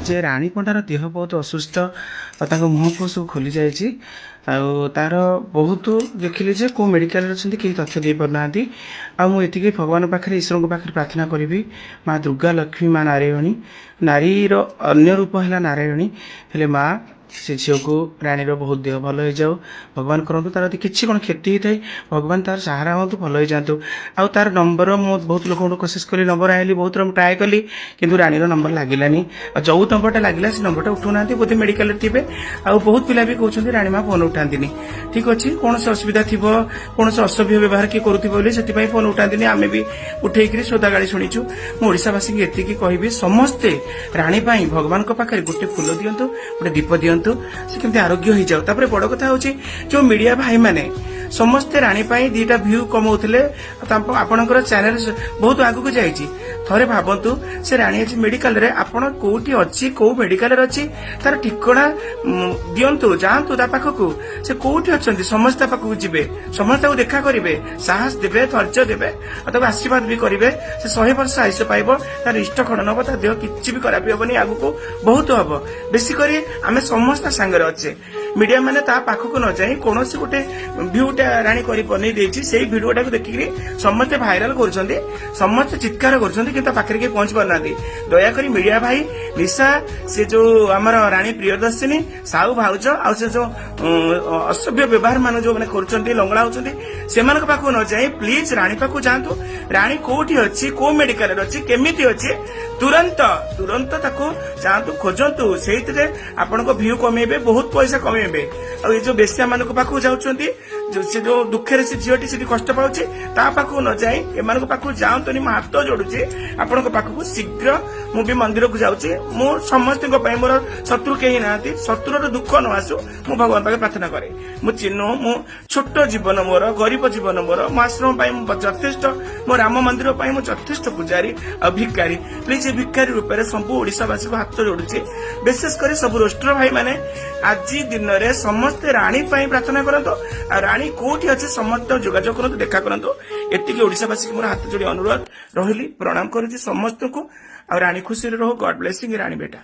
जे रानी पंडार देह बहुत असुस्थ और मुह फुह सब खोली जाइए तार बहुत देखिले जे को मेडिकल अच्छे कहीं तथ्य दे पारना आती भगवान पाखे ईश्वर पाखे प्रार्थना करी माँ दुर्गा लक्ष्मी माँ नारायणी नारीर अन्य रूप है नारायणी हेले माँ से झील को रानीर बहुत देह भल हो जाऊ भगवान करूँ तार किसी कौन क्षति होता है भगवान तार सहारा हूँ भल हो जातु आउ तार नंबर मु बहुत लोक कोशिश कली नंबर आइली बहुत ट्राए कली किंतु रानीर नंबर लगिलानी जो नंबरटा लगिला से नंबरटा उठूना बोधे मेडिकल थे आउ बहुत पिला भी कहते रानी माँ फोन उठाती ठीक अच्छे कौन से असुविधा थी कौन से असभ्य व्यवहार किए करुवे से फोन उठाती आम भी उठेक सोदा गाड़ी शुणीचु मुशावासी एति कहि समस्ते रानी भगवान पाखे गोटे फूल दिंतु गोटे दीप दिंतु से केमती आरोग्य हो जाओ तापर बड़ कथा हूँ जो मीडिया भाई माने समस्ते रानी दीटा व्यू कमाऊले आपणकर चैनल बहुत आगू जाइए थे भावतु से रानी आज मेडिकल रे आपण कोठी अच्छी कौ मेडिकल अच्छी तार ठिकना दिंतु जातु पाखक से कौटी अच्छा समस्त पाखक जी समस्त देखा करेंगे साहस देवे धैर्य देवे और आशीर्वाद भी करेंगे से 100 वर्ष आयुष पाइब तार इष्ट खंडन हम देह कि भी खराब हेनी आगू बहुत हम बेसिक आम समस्त सांगे अच्छे मीडिया मैंने पाखक न जाए कौन गोटे भ्यूटा राणी कर बन से भिडियोटा देखिक समस्ते भाइराल कर समस्ते चित्कार कर पहुंच पारना दयाक मीडिया भाई निशा से जो आम राणी प्रियदर्शिनी साहू भाउज आ जो असभ्य व्यवहार मान जो मैंने कर लंगड़ा होती से पाखक न जाए प्लीज राणी पाखक जातु राणी कौटी अच्छी कौ मेडिकल अच्छी केमी अच्छी तुरंत तुरंत जातु खोजतु से आपण भ्यू कमेबे बहुत पैसा कमेबे आ जो बेसिया मान पाखक जाऊँगी से जो दुखे से झीटी से कष्ट पाचे पाखक न जाए एम पाखक जातुनि मो हाथ जोड़ुचे आपण पाखक शीघ्र मु भी मंदिर को जाऊँगी मु समस्त मोर शत्रु कहीं ना शत्रुर दुख न आसू मु भगवान पाखे प्रार्थना करे मु चिन्ह मु छोट जीवन मोर गरीब जीवन मोर मो आश्रम यथेष्ट मो राम मंदिर यथेष्ट पूजारी और भिकारी प्लीज भिकारी रूप में सब ओडावासी को हाथ जोड़ुचे विशेषकर सब रोस्टर भाई माने आज दिन में समस्ते राणी प्रार्थना करंतु राणी कोठी अच्छे समस्त जोगाजोग करंतु देखा करंतु एतिके ओडावासी मोर हाथ जोड़ी अनुरोध रही प्रणाम करुच्ची समस्त को। राणी खुशी रहो गॉड ब्लेसिंग राणी बेटा।